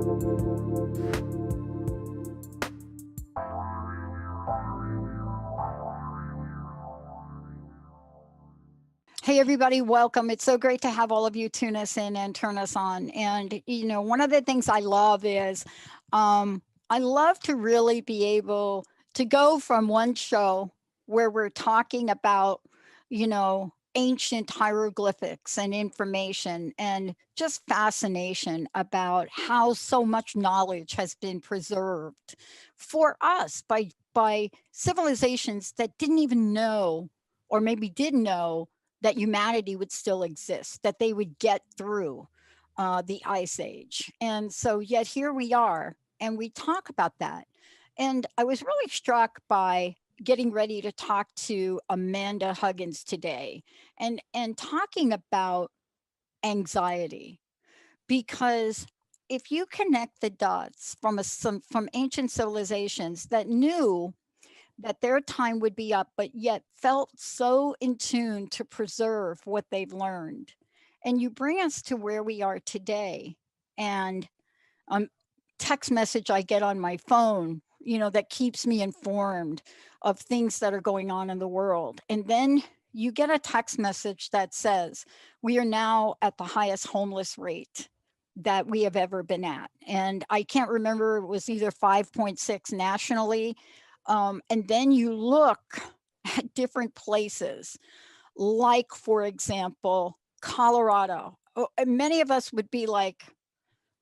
Hey, everybody, welcome. It's so great to have all of you tune us in and turn us on. And, one of the things I love is I love to really be able to go from one show where we're talking about, ancient hieroglyphics and information and just fascination about how so much knowledge has been preserved for us by civilizations that didn't even know, or maybe did know, that humanity would still exist, that they would get through the ice age. And so, yet here we are, and we talk about that. And I was really struck by getting ready to talk to Amanda Huggins today and talking about anxiety, because if you connect the dots from ancient civilizations that knew that their time would be up, but yet felt so in tune to preserve what they've learned. And you bring us to where we are today. And text message I get on my phone, that keeps me informed of things that are going on in the world. And then you get a text message that says, we are now at the highest homeless rate that we have ever been at. And I can't remember, it was either 5.6 nationally. And then you look at different places, like, for example, Colorado. And many of us would be like,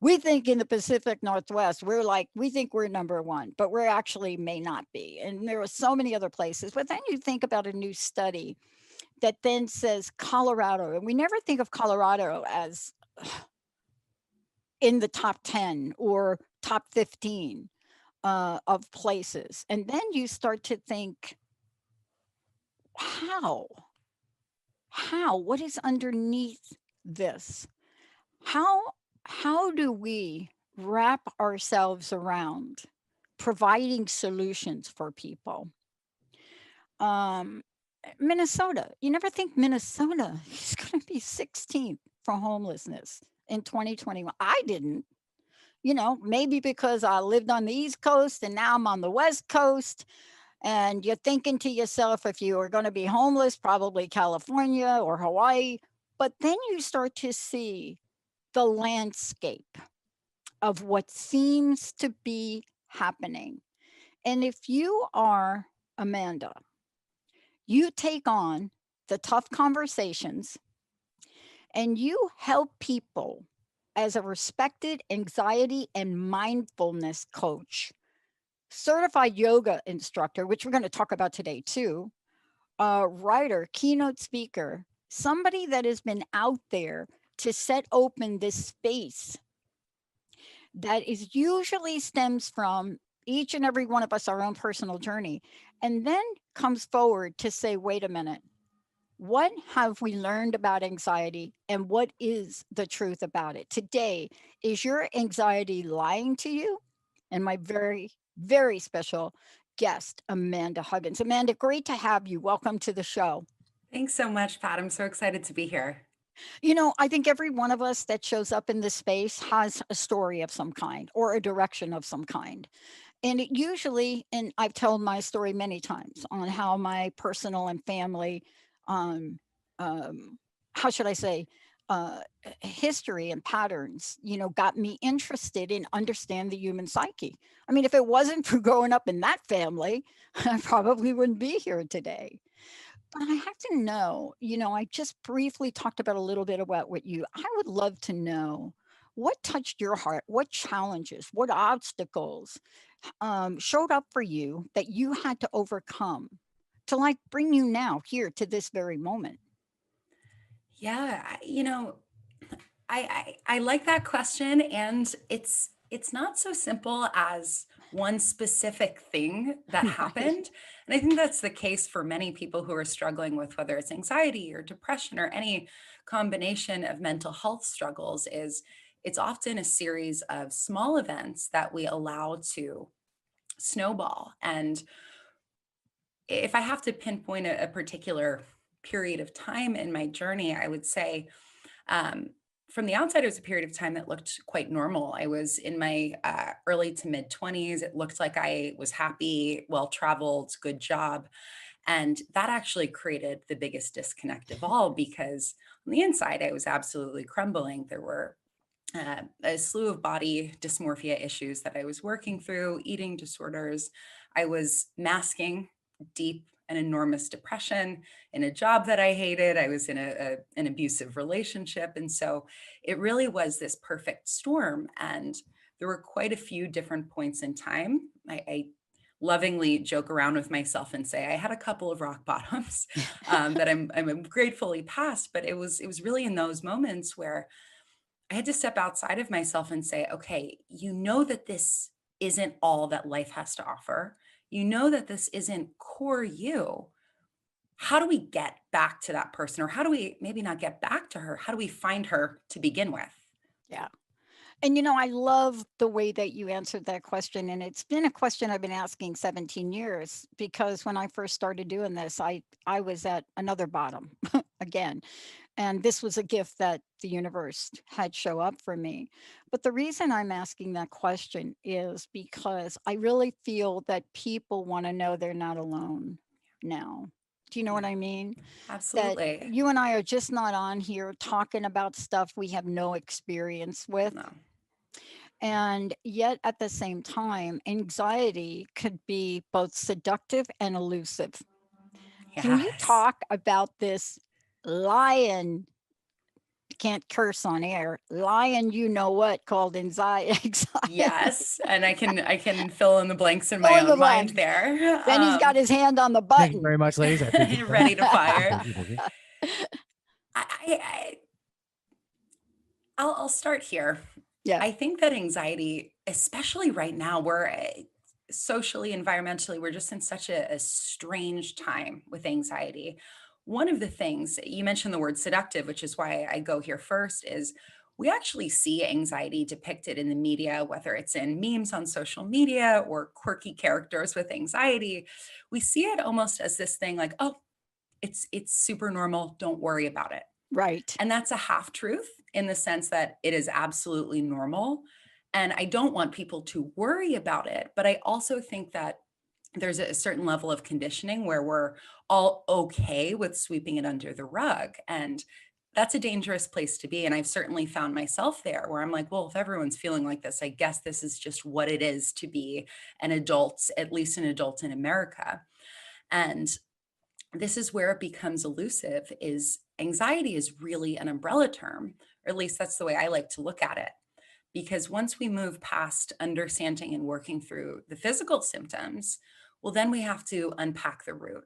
we think in the Pacific Northwest, we think we're number one, but we're actually may not be. And there are so many other places. But then you think about a new study that then says Colorado, and we never think of Colorado as in the top 10 or top 15 of places. And then you start to think, how? What is underneath this? How do we wrap ourselves around providing solutions for people? Minnesota, you never think Minnesota is going to be 16th for homelessness in 2021. I didn't, maybe because I lived on the East Coast and now I'm on the West Coast. And you're thinking to yourself, if you are going to be homeless, probably California or Hawaii. But then you start to see the landscape of what seems to be happening. And if you are Amanda, you take on the tough conversations and you help people as a respected anxiety and mindfulness coach, certified yoga instructor, which we're going to talk about today too, writer, keynote speaker, somebody that has been out there to set open this space that is usually stems from each and every one of us, our own personal journey, and then comes forward to say, wait a minute, what have we learned about anxiety and what is the truth about it? Today, is your anxiety lying to you? And my very, very special guest, Amanda Huggins. Amanda, great to have you. Welcome to the show. Thanks so much, Pat. I'm so excited to be here. I think every one of us that shows up in this space has a story of some kind or a direction of some kind. And it usually, and I've told my story many times on how my personal and family, um, how should I say, uh, history and patterns, got me interested in understand the human psyche. I mean, if it wasn't for growing up in that family, I probably wouldn't be here today. But I have to know, I just briefly talked about a little bit about what I would love to know what touched your heart, what challenges, what obstacles showed up for you that you had to overcome to like bring you now here to this very moment. Yeah, I like that question, and it's not so simple as one specific thing that Right. happened. And I think that's the case for many people who are struggling with whether it's anxiety or depression or any combination of mental health struggles is it's often a series of small events that we allow to snowball. And if I have to pinpoint a particular period of time in my journey, I would say um, from the outside, it was a period of time that looked quite normal. I was in my early to mid 20s. It looked like I was happy, well traveled, good job. And that actually created the biggest disconnect of all because on the inside, I was absolutely crumbling. There were a slew of body dysmorphia issues that I was working through, eating disorders. I was masking deep and enormous depression in a job that I hated. I was in an abusive relationship. And so it really was this perfect storm. And there were quite a few different points in time. I lovingly joke around with myself and say I had a couple of rock bottoms that I'm gratefully past, but it was really in those moments where I had to step outside of myself and say, okay, you know that this isn't all that life has to offer. You know that this isn't core you. How do we get back to that person? Or how do we maybe not get back to her? How do we find her to begin with? Yeah. And I love the way that you answered that question. And it's been a question I've been asking 17 years because when I first started doing this, I was at another bottom again. And this was a gift that the universe had show up for me. But the reason I'm asking that question is because I really feel that people want to know they're not alone now. Do you know what Yeah, I mean? That absolutely. you and I are just not on here talking about stuff we have no experience with. No. And yet, at the same time, anxiety could be both seductive and elusive. Can you Yes. talk about this lion? Can't curse on air. Lion, you know what, called anxiety. Yes. And I can fill in the blanks in Fill my in the own mind blanks. there. Then he's got his hand on the Thank you button. very much, ladies. I appreciate that. Ready to fire. Thank you. Thank you. I, I, I'll start here. Yeah, I think that anxiety, especially right now, we're socially, environmentally, we're just in such a strange time with anxiety. One of the things you mentioned the word seductive, which is why I go here first, is we actually see anxiety depicted in the media, whether it's in memes on social media or quirky characters with anxiety. We see it almost as this thing like, oh, it's super normal. Don't worry about it. right. And that's a half truth in the sense that it is absolutely normal. And I don't want people to worry about it. But I also think that there's a certain level of conditioning where we're all okay with sweeping it under the rug. And that's a dangerous place to be. And I've certainly found myself there where I'm like, well, if everyone's feeling like this, I guess this is just what it is to be an adult, at least an adult in America. And this is where it becomes elusive is anxiety is really an umbrella term, or at least that's the way I like to look at it. Because once we move past understanding and working through the physical symptoms, well, then we have to unpack the root,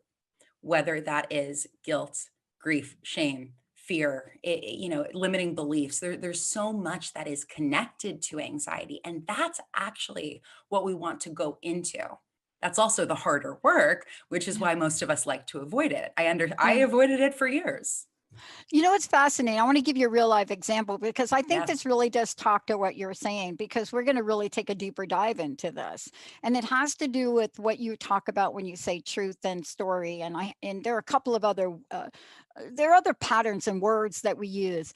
whether that is guilt, grief, shame, fear, limiting beliefs. There's so much that is connected to anxiety. And that's actually what we want to go into. That's also the harder work, which is Yeah. why most of us like to avoid it. I Yeah. avoided it for years. It's fascinating. I want to give you a real life example because I think Yeah. this really does talk to what you're saying because we're going to really take a deeper dive into this. And it has to do with what you talk about when you say truth and story. And there are a couple of other there are other patterns and words that we use.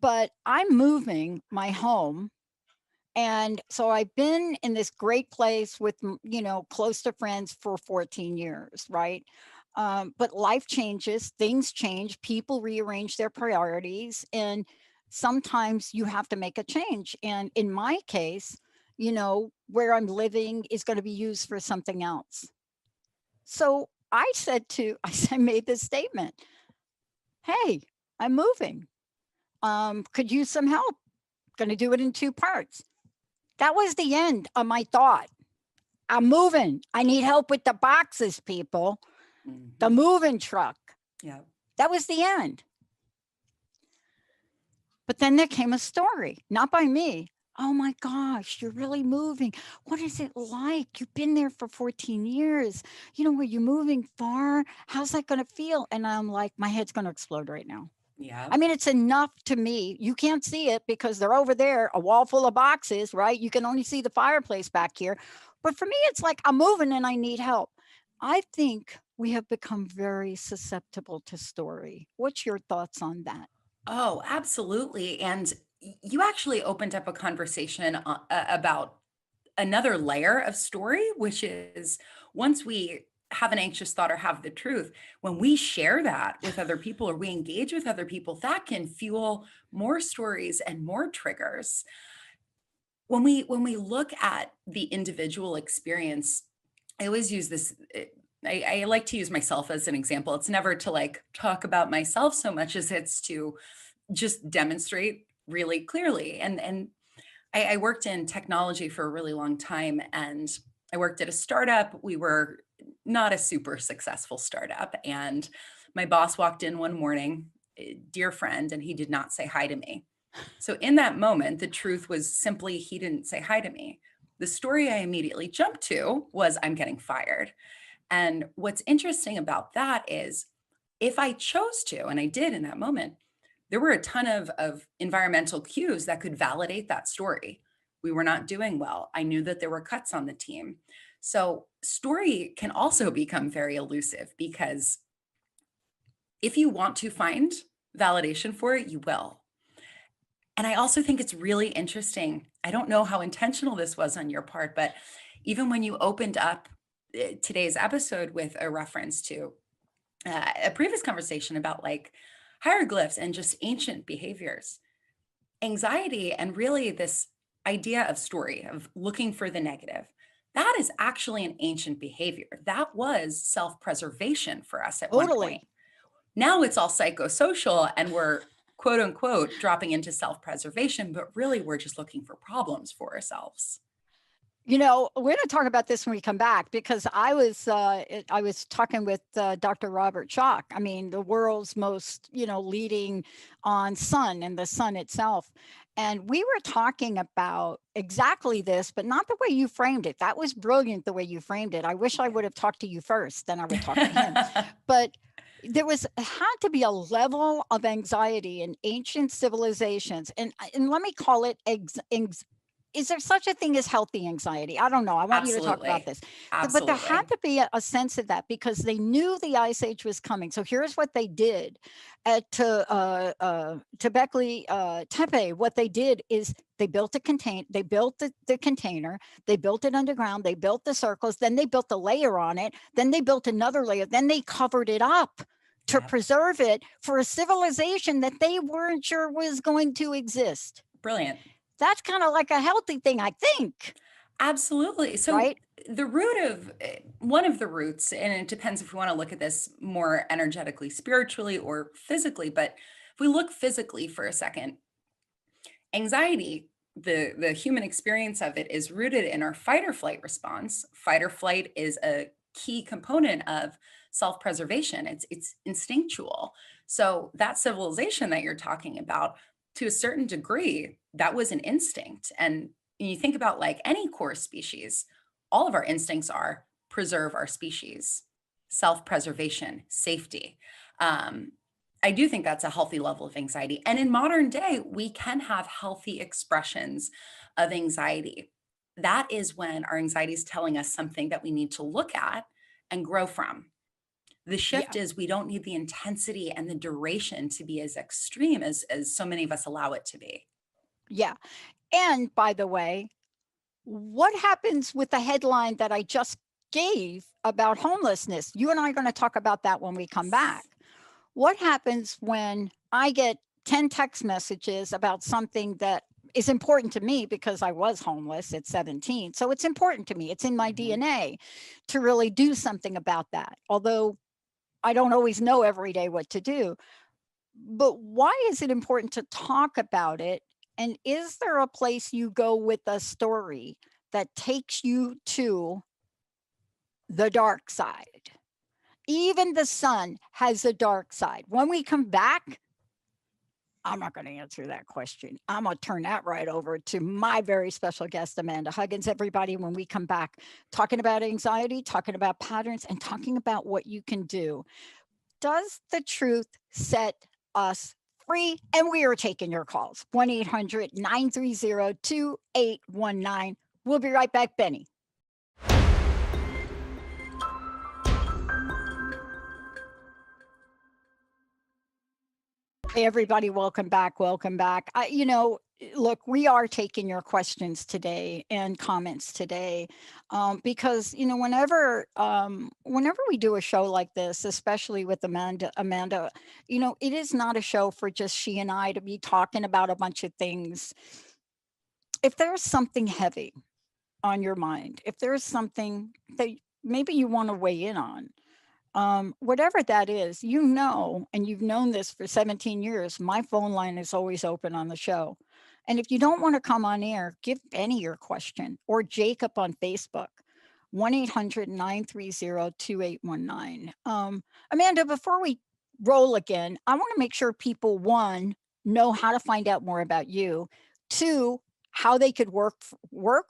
But I'm moving my home, and so I've been in this great place with, close to friends for 14 years, right? But life changes, things change, people rearrange their priorities, and sometimes you have to make a change. And in my case, where I'm living is going to be used for something else. So I made this statement. Hey, I'm moving. Could use some help. Going to do it in two parts. That was the end of my thought. I'm moving. I need help with the boxes, people. The Mhm. moving truck. Yeah. That was the end. But then there came a story, not by me. Oh my gosh, you're really moving. What is it like? You've been there for 14 years. Were you moving far? How's that going to feel? And I'm like, my head's going to explode right now. Yeah. I mean, it's enough to me. You can't see it because they're over there, a wall full of boxes, right? You can only see the fireplace back here. But for me, it's like I'm moving and I need help. I think we have become very susceptible to story. What's your thoughts on that? Oh, absolutely. And you actually opened up a conversation about another layer of story, which is once we have an anxious thought or have the truth, when we share that with other people or we engage with other people, that can fuel more stories and more triggers. When we look at the individual experience, I always use this. I like to use myself as an example. It's never to like talk about myself so much as it's to just demonstrate really clearly. And I worked in technology for a really long time, and I worked at a startup. We were not a super successful startup, and my boss walked in one morning, dear friend, and he did not say hi to me. So in that moment, the truth was simply he didn't say hi to me. The story I immediately jumped to was I'm getting fired. And what's interesting about that is if I chose to, and I did in that moment, there were a ton of environmental cues that could validate that story. We were not doing well. I knew that there were cuts on the team. So, story can also become very elusive because if you want to find validation for it, you will. And I also think it's really interesting. I don't know how intentional this was on your part, but even when you opened up today's episode with a reference to a previous conversation about like hieroglyphs and just ancient behaviors, anxiety, and really this idea of story, of looking for the negative, that is actually an ancient behavior. That was self preservation for us at one point. Totally. Now it's all psychosocial and we're quote unquote dropping into self preservation, but really we're just looking for problems for ourselves. We're going to talk about this when we come back because I was talking with Dr. Robert Schoch. I mean, the world's most leading on sun and the sun itself, and we were talking about exactly this, but not the way you framed it. That was brilliant the way you framed it. I wish I would have talked to you first, then I would talk to him. But there had to be a level of anxiety in ancient civilizations, and let me call it is there such a thing as healthy anxiety? I don't know. I want you to talk about Absolutely. this. But there had Absolutely. to be a sense of that because they knew the ice age was coming. So here's what they did to Beckley Tepe. What they did is they built they built the container, they built it underground, they built the circles, then they built a layer on it, then they built another layer, then they covered it up to Yep. preserve it for a civilization that they weren't sure was going to exist. Brilliant. That's kind of like a healthy thing, I think, Absolutely. So right? the root of one of the roots, and it depends if we want to look at this more energetically, spiritually, or physically, but if we look physically for a second, anxiety, the human experience of it is rooted in our fight or flight response. Fight or flight is a key component of self-preservation. It's instinctual. So that civilization that you're talking about, to a certain degree, that was an instinct. And you think about like any core species, all of our instincts are preserve our species, self-preservation, safety. Um, I do think that's a healthy level of anxiety. And in modern day, we can have healthy expressions of anxiety. That is when our anxiety is telling us something that we need to look at and grow from. The shift Yeah. is we don't need the intensity and the duration to be as extreme as so many of us allow it to be. Yeah. And by the way, what happens with the headline that I just gave about homelessness? You and I are going to talk about that when we come back. What happens when I get 10 text messages about something that is important to me because I was homeless at 17? So it's important to me. It's in my Mhm. DNA to really do something about that. Although I don't always know every day what to do. But why is it important to talk about it? And is there a place you go with a story that takes you to the dark side? Even the sun has a dark side. When we come back, I'm not going to answer that question. I'm going to turn that right over to my very special guest, Amanda Huggins. Everybody, when we come back, talking about anxiety, talking about patterns, and talking about what you can do. Does the truth set us free? And we are taking your calls 1-800-930-2819. We'll be right back, Benny. Hey, everybody, welcome back. Welcome back. look, we are taking your questions today and comments today, because whenever we do a show like this, especially with Amanda, it is not a show for just she and I to be talking about a bunch of things. If there's something heavy on your mind, if there's something that maybe you want to weigh in on, whatever that is, and you've known this for 17 years, my phone line is always open on the show. And if you don't want to come on air, give Benny your question or Jacob on Facebook, 1-800-930-2819. Amanda, before we roll again, I want to make sure people, one, know how to find out more about you, two, how they could work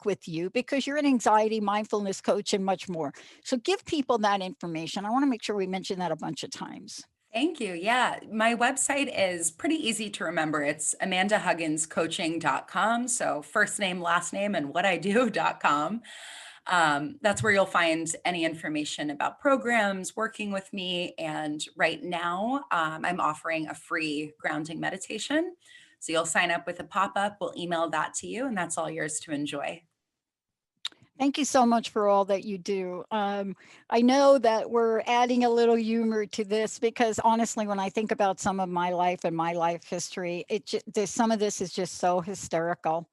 with you because you're an anxiety mindfulness coach and much more. So give people that information. I want to make sure we mention that a bunch of times. Thank you. Yeah, my website is pretty easy to remember. It's amandahugginscoaching.com. So first name, last name, and what I do.com. That's where you'll find any information about programs, working with me. And right now, I'm offering a free grounding meditation. So you'll sign up with a pop-up, we'll email that to you, and that's all yours to enjoy. Thank you so much for all that you do. I know that we're adding a little humor to this because honestly, when I think about some of my life and my life history, some of this is just so hysterical.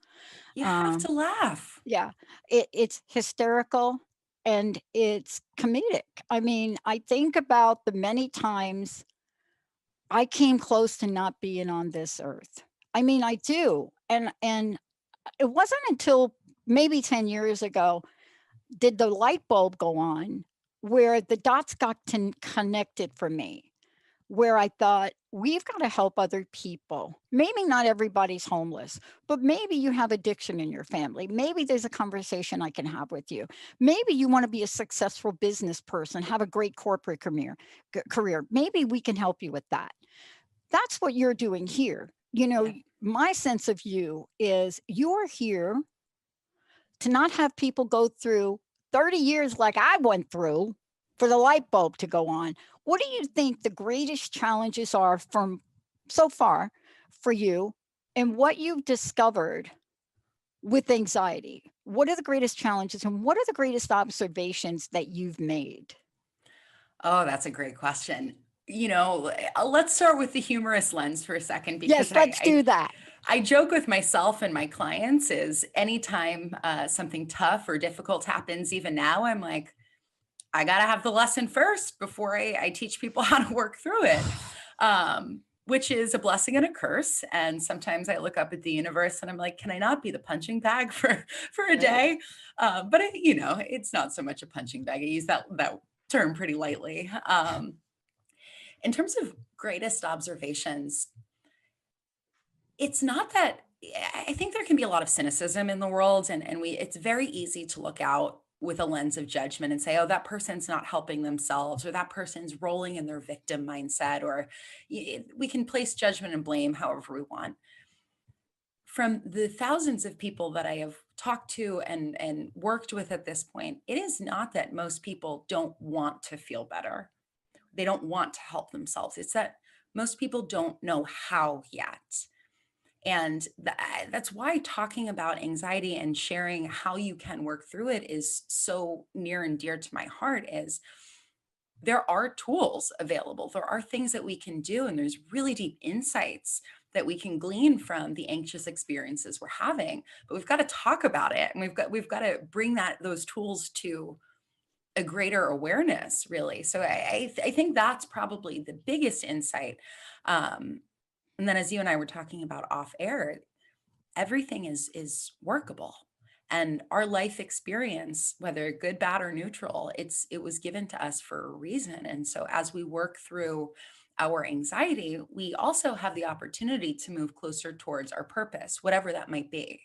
You have Um, to laugh. yeah, it's hysterical and it's comedic. I mean, I think about the many times I came close to not being on this earth. I mean, I do. And it wasn't until maybe 10 years ago did the light bulb go on where the dots got connected for me, where I thought, we've got to help other people. Maybe not everybody's homeless, but maybe you have addiction in your family. Maybe there's a conversation I can have with you. Maybe you want to be a successful business person, have a great corporate career. Maybe we can help you with that. That's what you're doing here. Yeah. My sense of you is you're here to not have people go through 30 years like I went through for the light bulb to go on. What do you think the greatest challenges are from so far for you and what you've discovered with anxiety? What are the greatest challenges and what are the greatest observations that you've made? Oh, that's a great question. Let's start with the humorous lens for a second because Yes, let's do that. I joke with myself and my clients is anytime something tough or difficult happens, even now, I'm like, I got to have the lesson first before I teach people how to work through it, which is a blessing and a curse. And sometimes I look up at the universe and I'm like, can I not be the punching bag for a Right. day? It's not so much a punching bag. I use that term pretty lightly. In terms of greatest observations, it's not that I think there can be a lot of cynicism in the world and it's very easy to look out with a lens of judgment and say, oh, that person's not helping themselves or that person's rolling in their victim mindset, or we can place judgment and blame however we want. From the thousands of people that I have talked to and worked with at this point, it is not that most people don't want to feel better. They don't want to help themselves. It's that most people don't know how yet. And that's why talking about anxiety and sharing how you can work through it is so near and dear to my heart. Is there are tools available. There are things that we can do, and there's really deep insights that we can glean from the anxious experiences we're having. But we've got to talk about it, and we've got to bring those tools to a greater awareness, really. So I think that's probably the biggest insight. And then as you and I were talking about off air, everything is workable. And our life experience, whether good, bad, or neutral, it was given to us for a reason. And so as we work through our anxiety, we also have the opportunity to move closer towards our purpose, whatever that might be.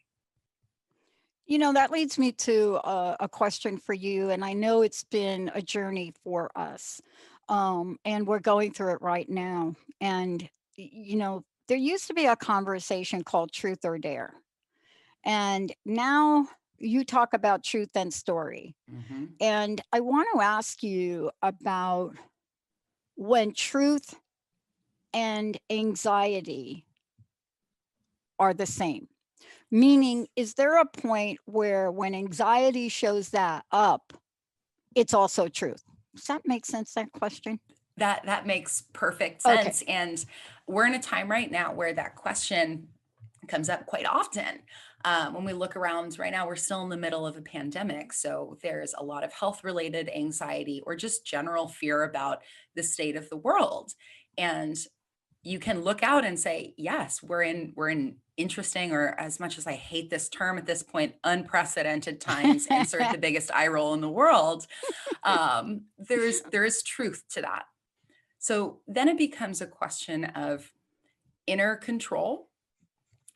That leads me to a question for you. And I know it's been a journey for us. And we're going through it right now. And, there used to be a conversation called truth or dare. And now you talk about truth and story. Mhm. And I want to ask you about when truth and anxiety are the same. Meaning, is there a point where when anxiety shows that up, it's also truth? Does that make sense, that question? That makes perfect Okay. sense. And we're in a time right now where that question comes up quite often. When we look around right now, we're still in the middle of a pandemic. So there's a lot of health related anxiety or just general fear about the state of the world. And you can look out and say, yes, we're in interesting, or as much as I hate this term at this point, unprecedented times, insert the biggest eye roll in the world. There is truth to that. So then it becomes a question of inner control,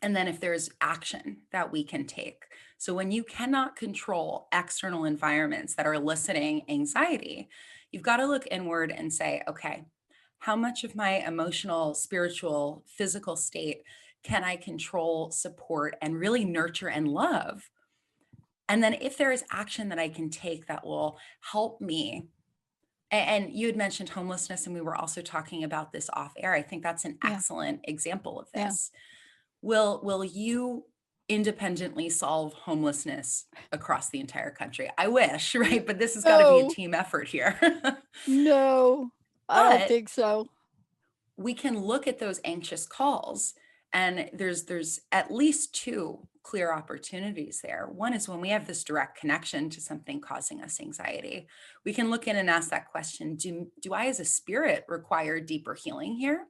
and then if there's action that we can take. So when you cannot control external environments that are eliciting anxiety, you've got to look inward and say, okay, how much of my emotional, spiritual, physical state can I control, support, and really nurture and love? And then if there is action that I can take that will help me, and you had mentioned homelessness, and we were also talking about this off air. I think that's an Yeah. excellent example of Yeah. this. Will you independently solve homelessness across the entire country? I wish, right? But this has got to be a No, team effort here. no, I don't But think so. we can look at those anxious calls, and there's at least two clear opportunities there. One is when we have this direct connection to something causing us anxiety, we can look in and ask that question, do I as a spirit require deeper healing here?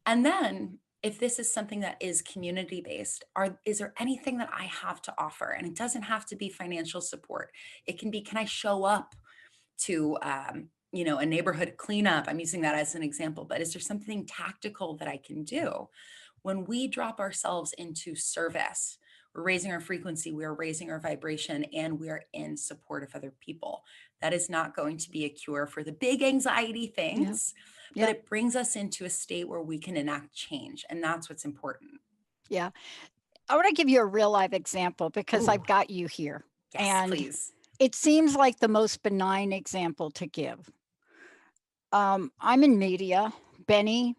And then if this is something that is community based, is there anything that I have to offer? And it doesn't have to be financial support. It can be, can I show up to a neighborhood cleanup? I'm using that as an example, but is there something tactical that I can do? When we drop ourselves into service, we're raising our frequency, we are raising our vibration, and we are in support of other people. That is not going to be a cure for the big anxiety Yeah. things, but Yeah. it brings us into a state where we can enact change. And that's what's important. Yeah. I want to give you a real live example because Ooh, I've got you here. yes, And please. it seems like the most benign example to give. I'm in media. Benny,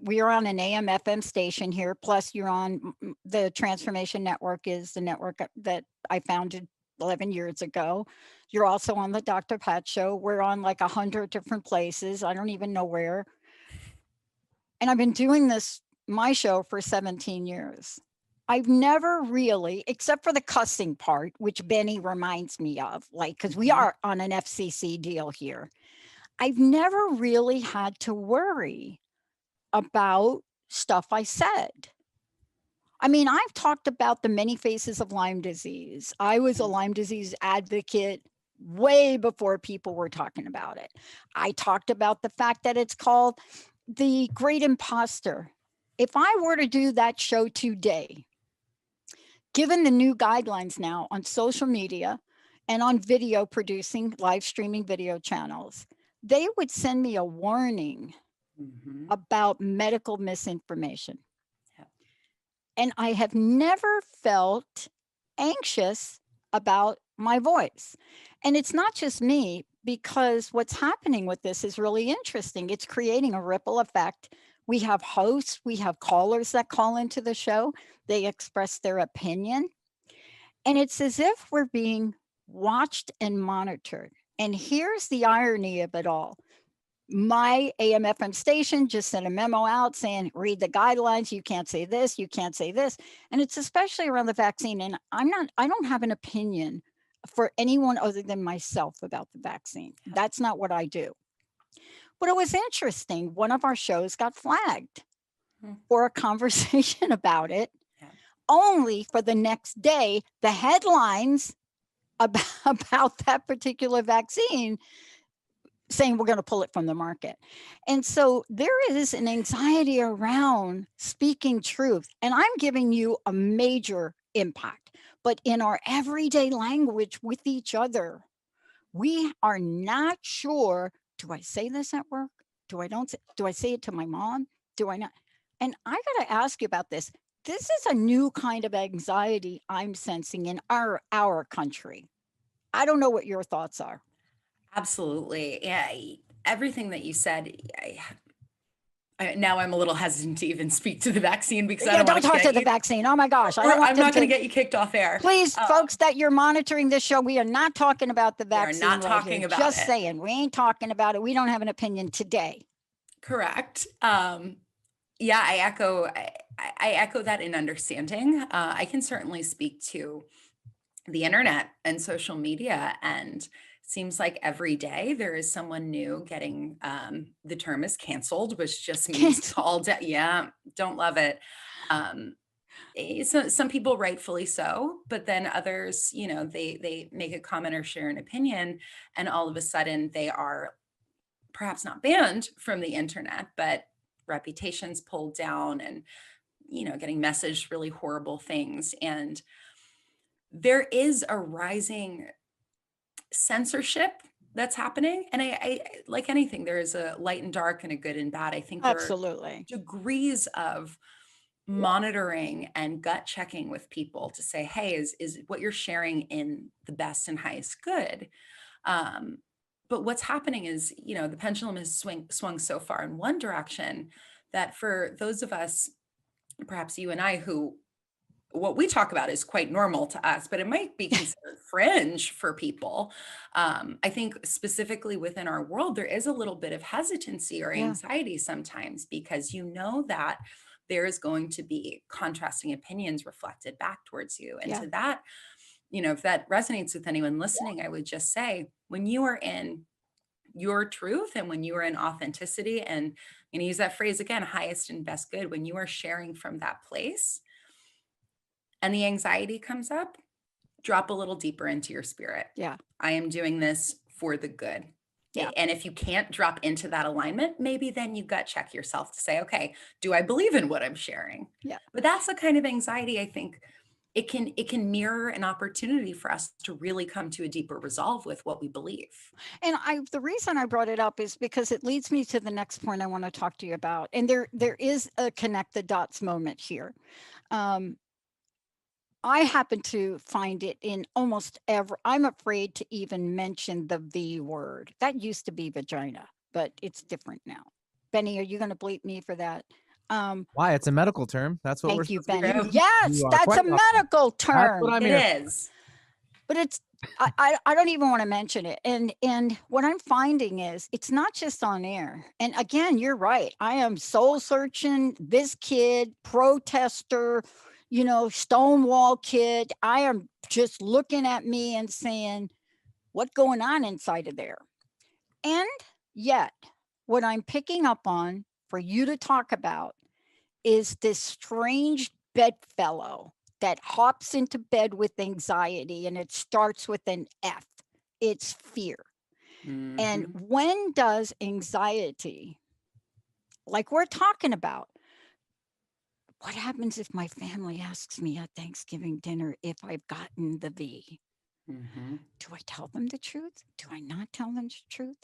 we are on an AM FM station here. Plus, you're on the Transformation Network, is the network that I founded 11 years ago. You're also on the Dr. Pat show. We're on like 100 different places. I don't even know where. And I've been doing this, my show, for 17 years. I've never really, except for the cussing part, which Benny reminds me of, like, because we Mhm. are on an FCC deal here. I've never really had to worry about stuff I said. I mean, I've talked about the many faces of Lyme disease. I was a Yeah. Lyme disease advocate way before people were talking about it. I talked about the fact that it's called the great imposter. If I were to do that show today, given the new guidelines now on social media and on video producing, live streaming video channels, they would send me a warning Mhm. about medical misinformation. Yeah. And I have never felt anxious about my voice. And it's not just me, because what's happening with this is really interesting. It's creating a ripple effect. We have hosts, we have callers that call into the show, they express their opinion. And it's as if we're being watched and monitored. And here's the irony of it all: my AM FM station just sent a memo out saying, read the guidelines. You can't say this, you can't say this. And it's especially around the vaccine. And I don't have an opinion for anyone other than myself about the vaccine. Yeah. That's not what I do. But it was interesting. One of our shows got flagged Mm. for a conversation about it, Yeah. only for the next day, the headlines about that particular vaccine saying we're going to pull it from the market. And so there is an anxiety around speaking truth. And I'm giving you a major impact. But in our everyday language with each other, we are not sure, do I say this at work? Do I don't say, do I say it to my mom? Do I not? And I got to ask you about this. This is a new kind of anxiety I'm sensing in our country. I don't know what your thoughts are. Absolutely. Yeah. Everything that you said, Now I'm a little hesitant to even speak to the vaccine because I Yeah, don't want don't to talk to get the you, vaccine. Oh my gosh, I or don't want I'm them not going to. to get you kicked off air. Please, folks, that you're monitoring this show, we are not talking about the We are vaccine not right here. talking about Just it. saying, we ain't talking about it. We don't have an opinion today. Correct. Yeah, I echo that in understanding. I can certainly speak to the internet and social media, and seems like every day there is someone new getting, the term is canceled, which just means Cancel. called. Yeah, don't love it. Um, so some people rightfully so, but then others, they make a comment or share an opinion, and all of a sudden they are perhaps not banned from the internet, but reputations pulled down, and getting messaged really horrible things. And there is a rising censorship that's happening. And I like anything, there is a light and dark and a good and bad. I think there are Absolutely. degrees of monitoring and gut checking with people to say, hey, is what you're sharing in the best and highest good? Um, but what's happening is, the pendulum has swung so far in one direction that for those of us, perhaps you and I, who what we talk about is quite normal to us, but it might be considered fringe for people. I think specifically within our world, there is a little bit of hesitancy or Yeah. anxiety sometimes because that there is going to be contrasting opinions reflected back towards you. And Yeah. to that, if that resonates with anyone listening, I would just say when you are in your truth and when you are in authenticity, and use that phrase again, highest and best good, when you are sharing from that place and the anxiety comes up, drop a little deeper into your spirit. Yeah. I am doing this for the good. Yeah. And if you can't drop into that alignment, maybe then you gut check yourself to say, okay, do I believe in what I'm sharing? Yeah. But that's the kind of anxiety I think it can mirror an opportunity for us to really come to a deeper resolve with what we believe. And the reason I brought it up is because it leads me to the next point I want to talk to you about. And there is a connect the dots moment here. Um, I happen to find it in almost every. I'm afraid to even mention the V word. That used to be vagina, but it's different now. Benny, are you going to bleep me for that? Um, Why? It's a medical term. That's what we're Thank you, supposed to be Benny. True. using. Yes, You are that's a quite welcome. medical That's what term, I'm It here is. but it's I don't even want to mention it. And what I'm finding is it's not just on air. And again, you're right. I am soul searching, this kid, protester, Stonewall kid. I am just looking at me and saying, what's going on inside of there? And yet, what I'm picking up on for you to talk about is this strange bedfellow that hops into bed with anxiety, and it starts with an F. It's fear. And Mhm. when does anxiety, like we're talking about, what happens if my family asks me at Thanksgiving dinner if I've gotten the V? Mhm. Do I tell them the truth? Do I not tell them the truth?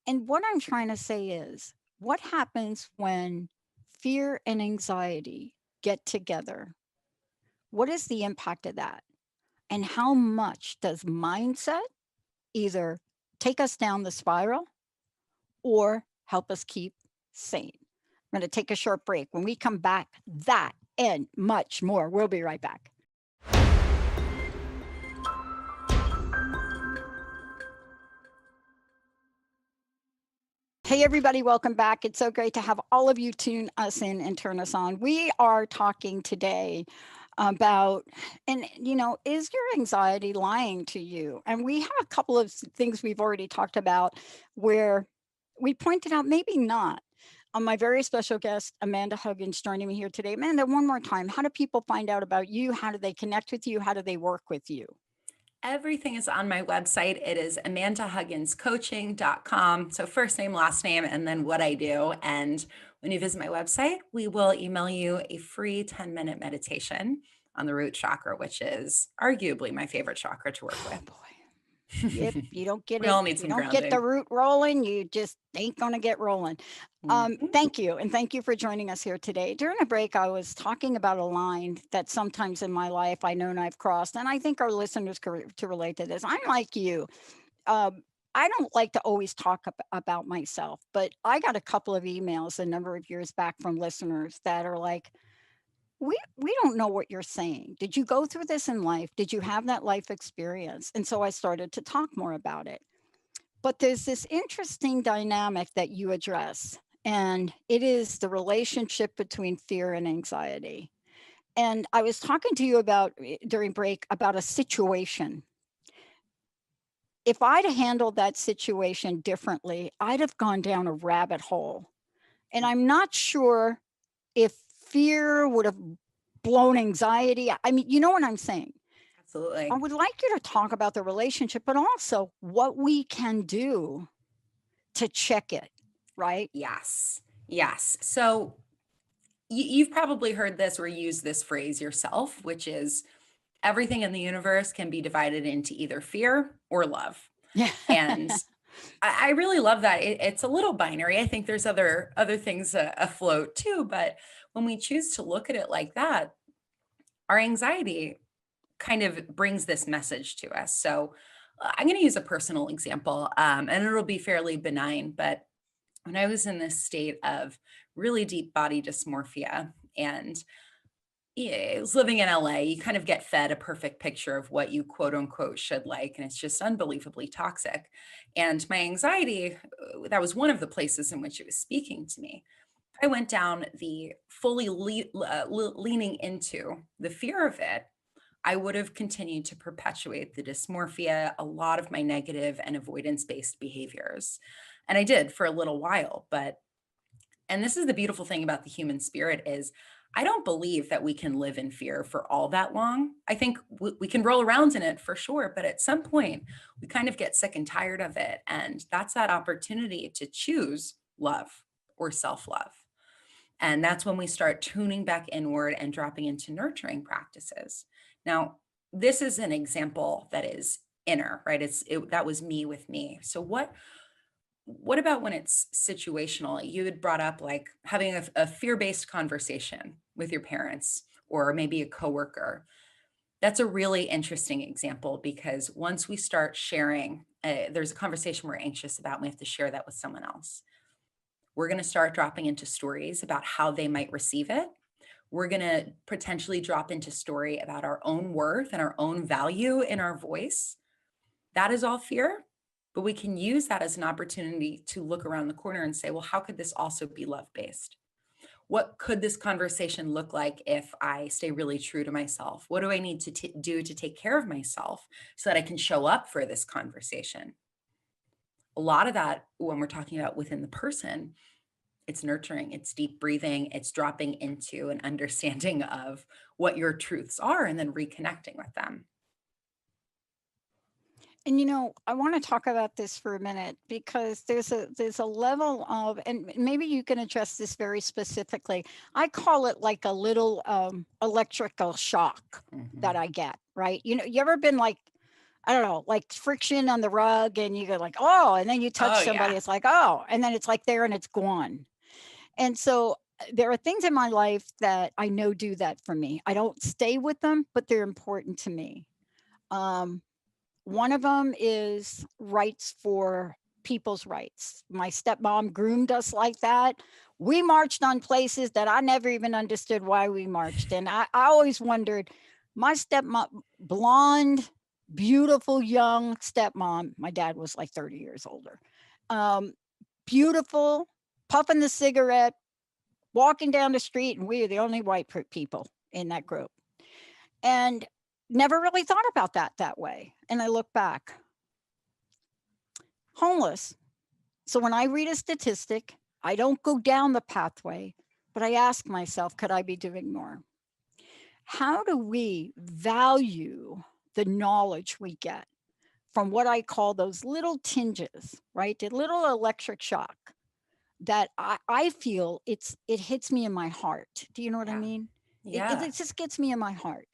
And what I'm trying to say is, what happens when fear and anxiety get together? What is the impact of that? And how much does mindset either take us down the spiral or help us keep sane? I'm going to take a short break. When we come back, that and much more. We'll be right back. Hey, everybody, welcome back. It's so great to have all of you tune us in and turn us on. We are talking today about, and is your anxiety lying to you? And we have a couple of things we've already talked about where we pointed out maybe not. My very special guest, Amanda Huggins, joining me here today. Amanda, one more time, how do people find out about you? How do they connect with you? How do they work with you? Everything is on my website. It is amandahugginscoaching.com. So first name, last name, and then what I do. And when you visit my website, we will email you a free 10-minute meditation on the root chakra, which is arguably my favorite chakra to work Oh with. boy. Yep, you don't get We it. all need You some don't get the grounding. root rolling. You just ain't gonna get rolling. Mhm. Thank you, and thank you for joining us here today. During a break, I was talking about a line that sometimes in my life I know I've crossed, and I think our listeners to relate to this. I'm like you. I don't like to always talk about myself, but I got a couple of emails a number of years back from listeners that are like, we don't know what you're saying. Did you go through this in life? Did you have that life experience? And so I started to talk more about it. But there's this interesting dynamic that you address, and it is the relationship between fear and anxiety. And I was talking to you about during break about a situation. If I'd handled that situation differently, I'd have gone down a rabbit hole. And I'm not sure if fear would have blown anxiety. I mean, you know what I'm saying? I Absolutely. would like you to talk about the relationship, but also what we can do to check it, right? Yes. Yes. So you've probably heard this or used this phrase yourself, which is everything in the universe can be divided into either fear or love. Yeah. And I really love that. It's a little binary. I think there's other things afloat too, but when we choose to look at it like that, our anxiety kind of brings this message to us. So I'm going to use a personal example, and it'll be fairly benign. But when I was in this state of really deep body dysmorphia and yeah, I was living in LA, you kind of get fed a perfect picture of what you quote unquote should like, and it's just unbelievably toxic. And my anxiety, that was one of the places in which it was speaking to me. I went down the fully leaning into the fear of it, I would have continued to perpetuate the dysmorphia, a lot of my negative and avoidance based behaviors. And I did for a little while, but and this is the beautiful thing about the human spirit is I don't believe that we can live in fear for all that long. I think we can roll around in it for sure, but at some point we kind of get sick and tired of it, and that's that opportunity to choose love or self-love. And that's when we start tuning back inward and dropping into nurturing practices. Now, this is an example that is inner, right? That was me with me. So what about when it's situational? You had brought up like having a fear-based conversation with your parents or maybe a coworker. That's a really interesting example because once we start sharing, there's a conversation we're anxious about, and we have to share that with someone else. We're going to start dropping into stories about how they might receive it. We're going to potentially drop into story about our own worth and our own value in our voice. That is all fear, but we can use that as an opportunity to look around the corner and say, well, how could this also be love based? What could this conversation look like if I stay really true to myself? What do I need to do to take care of myself so that I can show up for this conversation? A lot of that, when we're talking about within the person, it's nurturing, it's deep breathing, it's dropping into an understanding of what your truths are and then reconnecting with them. And I want to talk about this for a minute because there's a level of, and maybe you can address this very specifically. I call it like a little electrical shock that Mhm. I get, right? You ever been like, I don't know, like friction on the rug and you go like, oh, and then you touch Oh, somebody, yeah. it's like, oh, and then it's like there and it's gone. And so there are things in my life that I know do that for me. I don't stay with them, but they're important to me. Um, one of them is rights for people's rights. My stepmom groomed us like that. We marched on places that I never even understood why we marched. And I always wondered, my stepmom, blonde, beautiful young stepmom, my dad was like 30 years older, um, beautiful, puffing the cigarette, walking down the street, and we were the only white people in that group. And never really thought about that way. And I look back, homeless. So when I read a statistic, I don't go down the pathway, but I ask myself, could I be doing more? How do we value the knowledge we get from what I call those little tinges, right? The little electric shock that I feel it hits me in my heart. Do you know what I Yeah. mean? Yeah. It just gets me in my heart.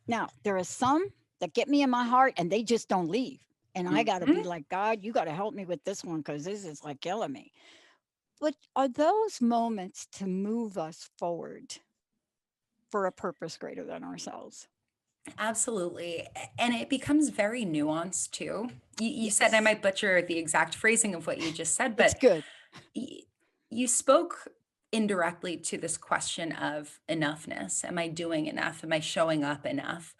Now, there are some that get me in my heart and they just don't leave. And I got to be Mhm. like, God, you got to help me with this one because this is like killing me. But are those moments to move us forward for a purpose greater than ourselves? Absolutely. And it becomes very nuanced too. You said, I Yes, might butcher the exact phrasing of what you just said, it's but good. y- you spoke indirectly to this question of enoughness. Am I doing enough? Am I showing up enough?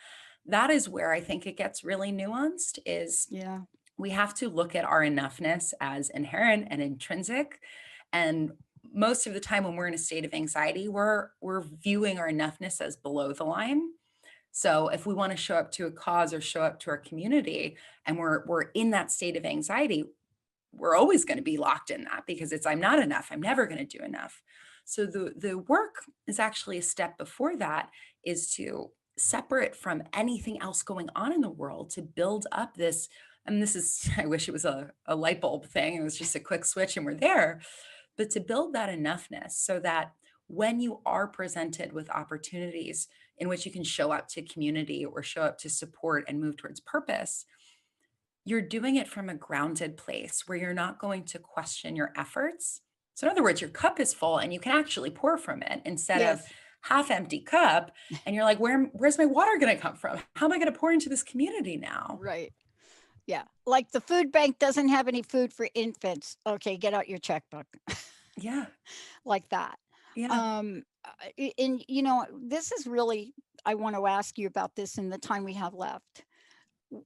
That is where I think it gets really nuanced is Yeah. we have to look at our enoughness as inherent and intrinsic. And most of the time when we're in a state of anxiety, we're viewing our enoughness as below the line. So if we want to show up to a cause or show up to our community and we're in that state of anxiety, we're always going to be locked in that because it's I'm not enough. I'm never going to do enough. So the work is actually a step before that is to separate from anything else going on in the world to build up this. And this is, I wish it was a light bulb thing. It was just a quick switch and we're there. But to build that enoughness so that when you are presented with opportunities in which you can show up to community or show up to support and move towards purpose, you're doing it from a grounded place where you're not going to question your efforts. So, in other words, your cup is full and you can actually pour from it instead of Yes. half empty cup. And you're like, where's my water going to come from? How am I going to pour into this community now? Right. Yeah. Like the food bank doesn't have any food for infants. Okay, get out your checkbook. Yeah. Like that. Yeah. And this is really, I want to ask you about this in the time we have left. W-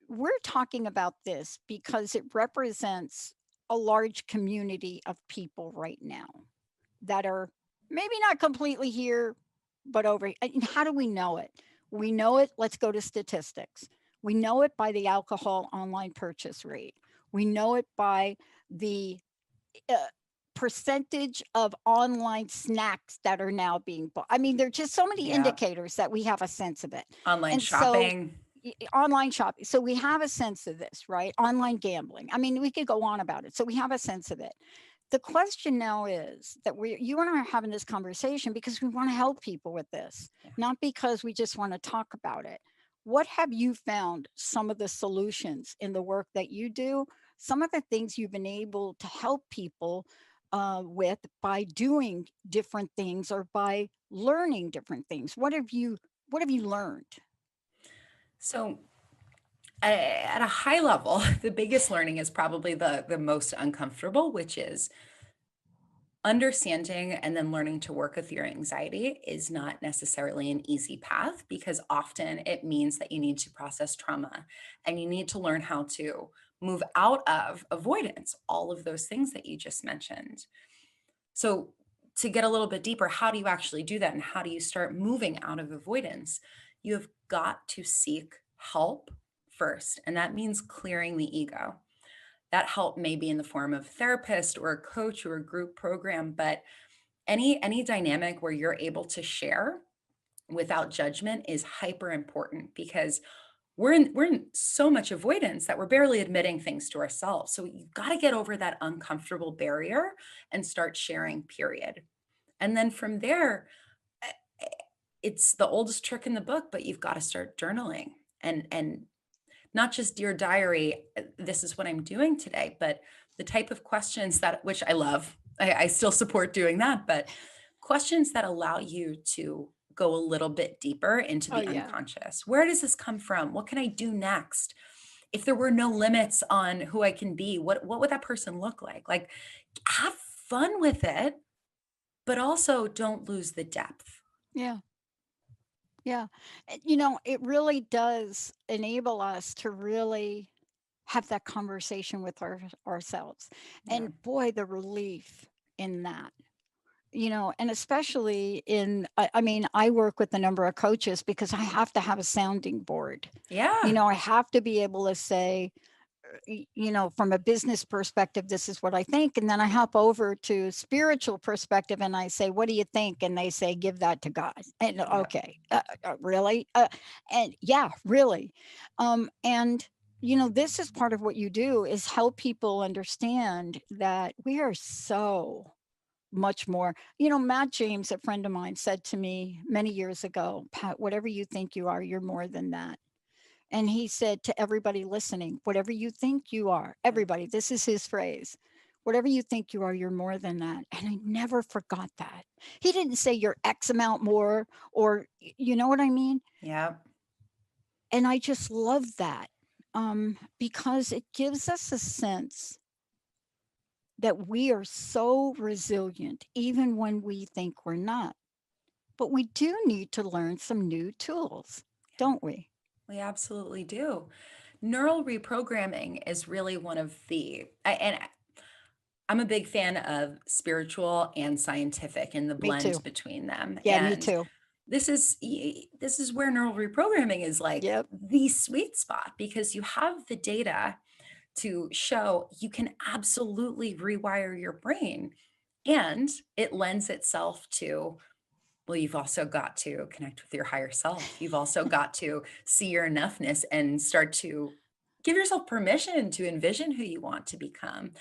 We're talking about this because it represents a large community of people right now that are maybe not completely here, but over. And how do we know it? We know it. Let's go to statistics. We know it by the alcohol online purchase rate. We know it by the uh, percentage of online snacks that are now being bought. I mean, there are just so many Yeah. indicators that we have a sense of it. Online And so shopping. online shopping. So we have a sense of this, right? Online gambling. I mean, we could go on about it. So we have a sense of it. The question now is that you and I are having this conversation because we want to help people with this, Yeah. not because we just want to talk about it. What have you found some of the solutions in the work that you do? Some of the things you've been able to help people with by doing different things or by learning different things. What have you learned? So, at a high level, the biggest learning is probably the most uncomfortable, which is understanding and then learning to work with your anxiety is not necessarily an easy path because often it means that you need to process trauma and you need to learn how to move out of avoidance, all of those things that you just mentioned. So, to get a little bit deeper, how do you actually do that and how do you start moving out of avoidance? You have got to seek help first, and that means clearing the ego. That help may be in the form of a therapist or a coach or a group program, but any dynamic where you're able to share without judgment is hyper important because we're in so much avoidance that we're barely admitting things to ourselves. So you've got to get over that uncomfortable barrier and start sharing, period. And then from there, eh, eh, it's the oldest trick in the book, but you've got to start journaling and not just dear diary, this is what I'm doing today, but the type of questions that which I love. I still support doing that, but questions that allow you to go a little bit deeper into Oh the yeah. unconscious. Where does this come from? What can I do next? If there were no limits on who I can be, what would that person look like? Like have fun with it, but also don't lose the depth. Yeah. Yeah. It really does enable us to really have that conversation with ourselves. Yeah. And boy, the relief in that, and especially I mean, I work with a number of coaches because I have to have a sounding board. Yeah. I have to be able to say, from a business perspective, this is what I think. And then I hop over to spiritual perspective and I say, what do you think? And they say, give that to God. And Yeah. okay, really? And yeah, really. And this is part of what you do is help people understand that we are so much more. Matt James, a friend of mine, said to me many years ago, Pat, whatever you think you are, you're more than that. And he said to everybody listening, whatever you think you are, everybody, this is his phrase, whatever you think you are, you're more than that. And I never forgot that. He didn't say you're X amount more, or you know what I mean? Yeah. And I just love that, because it gives us a sense that we are so resilient, even when we think we're not. But we do need to learn some new tools, don't we? We absolutely do. Neural reprogramming is really one of and I'm a big fan of spiritual and scientific and the Me blend too. between them. Yeah, me And too. this is where neural reprogramming is like Yep. the sweet spot, because you have the data to show you can absolutely rewire your brain, and it lends itself to, well, you've also got to connect with your higher self. You've also got to see your enoughness and start to give yourself permission to envision who you want to become.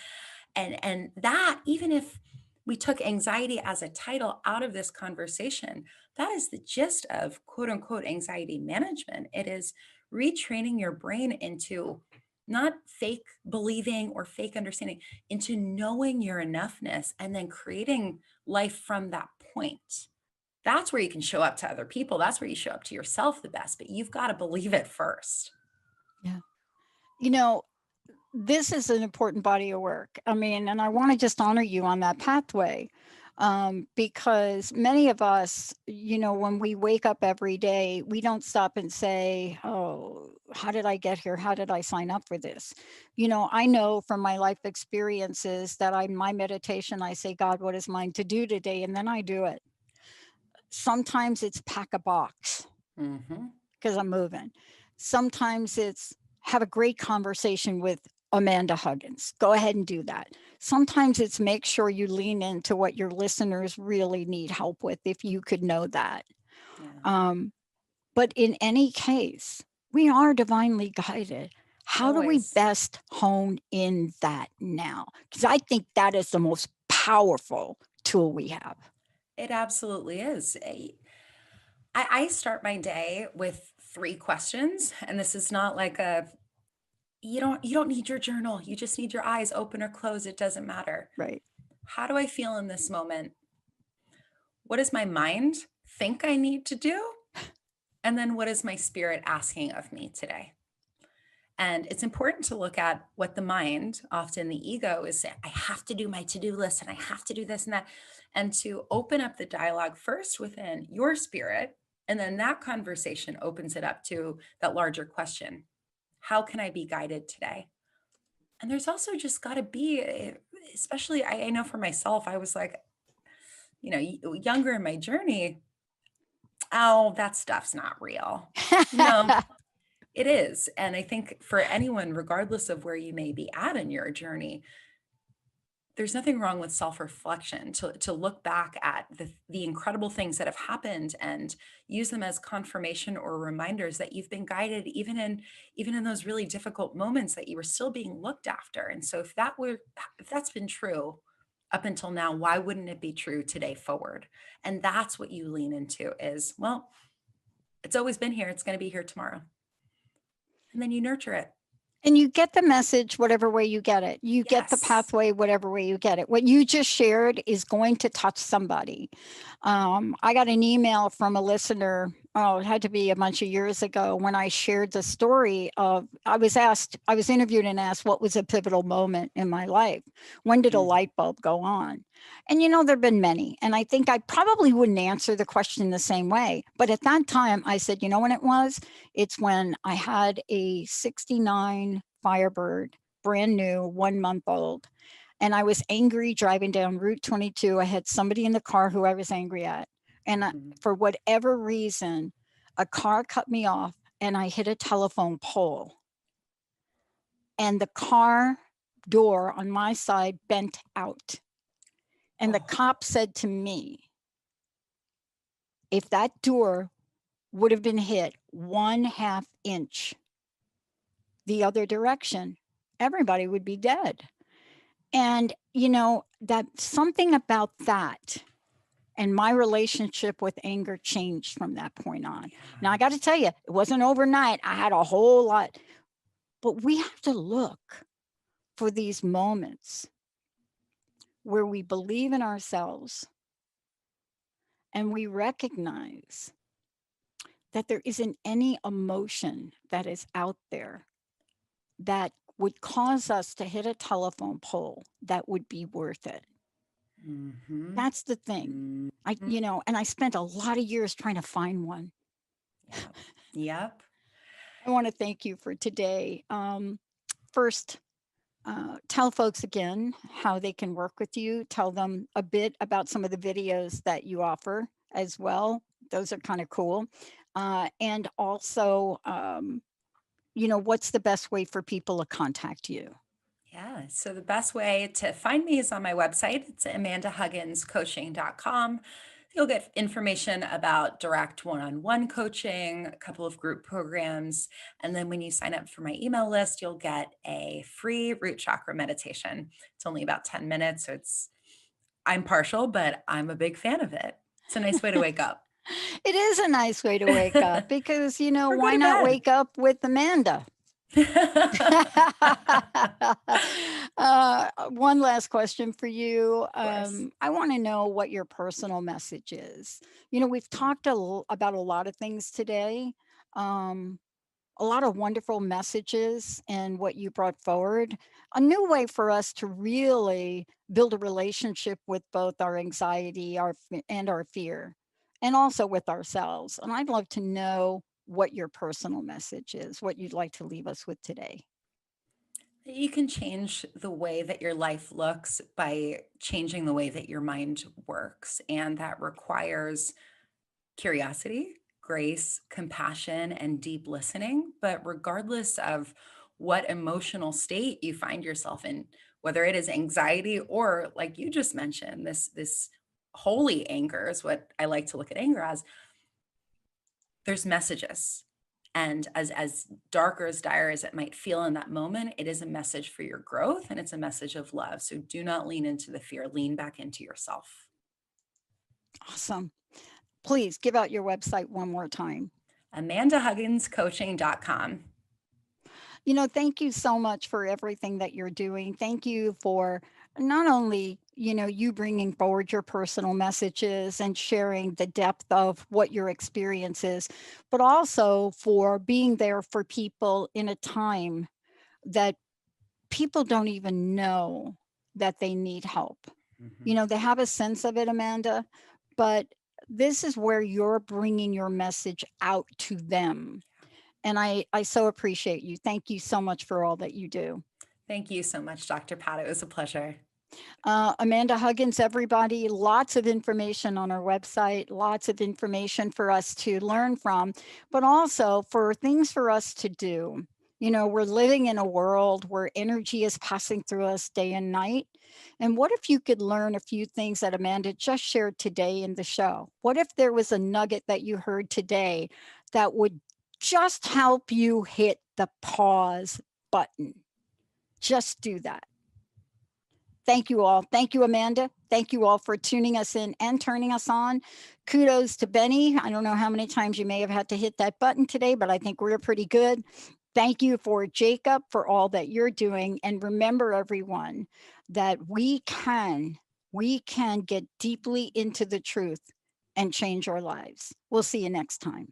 And that, even if we took anxiety as a title out of this conversation, that is the gist of quote unquote anxiety management. It is retraining your brain into not fake believing or fake understanding, into knowing your enoughness and then creating life from that point. That's where you can show up to other people. That's where you show up to yourself the best, but you've got to believe it first. Yeah. You know, this is an important body of work. I mean, and I want to just honor you on that pathway, because many of us, when we wake up every day, we don't stop and say, oh, how did I get here? How did I sign up for this? I know from my life experiences that my meditation, I say, God, what is mine to do today? And then I do it. Sometimes it's pack a box Mm-hmm. because I'm moving. Sometimes it's have a great conversation with Amanda Huggins. Go ahead and do that. Sometimes it's make sure you lean into what your listeners really need help with, if you could know that. Yeah, Um, but in any case, we are divinely guided. How do we always. best hone in that now? Because I think that is the most powerful tool we have. It absolutely is. I start my day with three questions, and this is not like a, you don't need your journal. You just need your eyes open or closed. It doesn't matter. Right. How do I feel in this moment? What does my mind think I need to do? And then what is my spirit asking of me today? And it's important to look at what the mind, often the ego, is saying, I have to do my to do list and I have to do this and that. And to open up the dialogue first within your spirit. And then that conversation opens it up to that larger question: how can I be guided today? And there's also just got to be, especially I know for myself, I was like, younger in my journey, oh, that stuff's not real. No, it is. And I think for anyone, regardless of where you may be at in your journey, there's nothing wrong with self-reflection, to look back at the incredible things that have happened and use them as confirmation or reminders that you've been guided, even in those really difficult moments, that you were still being looked after. And so if that's been true up until now, why wouldn't it be true today forward? And that's what you lean into is, well, it's always been here. It's going to be here tomorrow. And then you nurture it. And you get the message whatever way you get it. You get the Yes. pathway whatever way you get it. What you just shared is going to touch somebody. I got an email from a listener. Oh, it had to be a bunch of years ago when I shared the story of I was interviewed and asked what was a pivotal moment in my life. When did a Mm. light bulb go on? And there have been many. And I think I probably wouldn't answer the question the same way. But at that time, I said, you know when it was? It's when I had a 69 Firebird, brand new, 1 month old. And I was angry driving down Route 22. I had somebody in the car who I was angry at. And Mhm. for whatever reason, a car cut me off and I hit a telephone pole. And the car door on my side bent out. And the Oh, cop said to me, if that door would have been hit 1/2 inch the other direction, everybody would be dead. And, that something about that and my relationship with anger changed from that point on. Now, I yeah. got to tell you, it wasn't overnight. I had a whole lot, but we have to look for these moments where we believe in ourselves and we recognize that there isn't any emotion that is out there that would cause us to hit a telephone pole that would be worth it. Mm-hmm. That's the thing. And I spent a lot of years trying to find one. Yep. Yep. I want to thank you for today. First, tell folks again how they can work with you. Tell them a bit about some of the videos that you offer as well. Those are kind of cool. And also, what's the best way for people to contact you? Yeah. So the best way to find me is on my website. It's amandahugginscoaching.com. You'll get information about direct one-on-one coaching, a couple of group programs. And then when you sign up for my email list, you'll get a free root chakra meditation. It's only about 10 minutes. So I'm partial, but I'm a big fan of it. It's a nice way to wake up. It is a nice way to wake up because, Or go why to not bed. wake up with Amanda? One last question for you. Of course. I want to know what your personal message is. We've talked about a lot of things today, a lot of wonderful messages and what you brought forward. A new way for us to really build a relationship with both our anxiety, and our fear, and also with ourselves. And I'd love to know what your personal message is, what you'd like to leave us with today. You can change the way that your life looks by changing the way that your mind works. And that requires curiosity, grace, compassion, and deep listening. But regardless of what emotional state you find yourself in, whether it is anxiety or, like you just mentioned, this holy anger is what I like to look at anger as, there's messages. And as dark or as dire as it might feel in that moment, it is a message for your growth and it's a message of love. So do not lean into the fear, lean back into yourself. Awesome. Please give out your website one more time. AmandaHugginsCoaching.com. Thank you so much for everything that you're doing. Thank you for not only, you bringing forward your personal messages and sharing the depth of what your experience is, but also for being there for people in a time that people don't even know that they need help. Mm-hmm. They have a sense of it, Amanda, but this is where you're bringing your message out to them. And I so appreciate you. Thank you so much for all that you do. Thank you so much, Dr. Pat. It was a pleasure. Amanda Huggins, everybody, lots of information on our website, lots of information for us to learn from, but also for things for us to do. We're living in a world where energy is passing through us day and night. And what if you could learn a few things that Amanda just shared today in the show? What if there was a nugget that you heard today that would just help you hit the pause button? Just do that. Thank you all. Thank you, Amanda. Thank you all for tuning us in and turning us on. Kudos to Benny. I don't know how many times you may have had to hit that button today, but I think we're pretty good. Thank you for Jacob for all that you're doing. And remember, everyone, that we can get deeply into the truth and change our lives. We'll see you next time.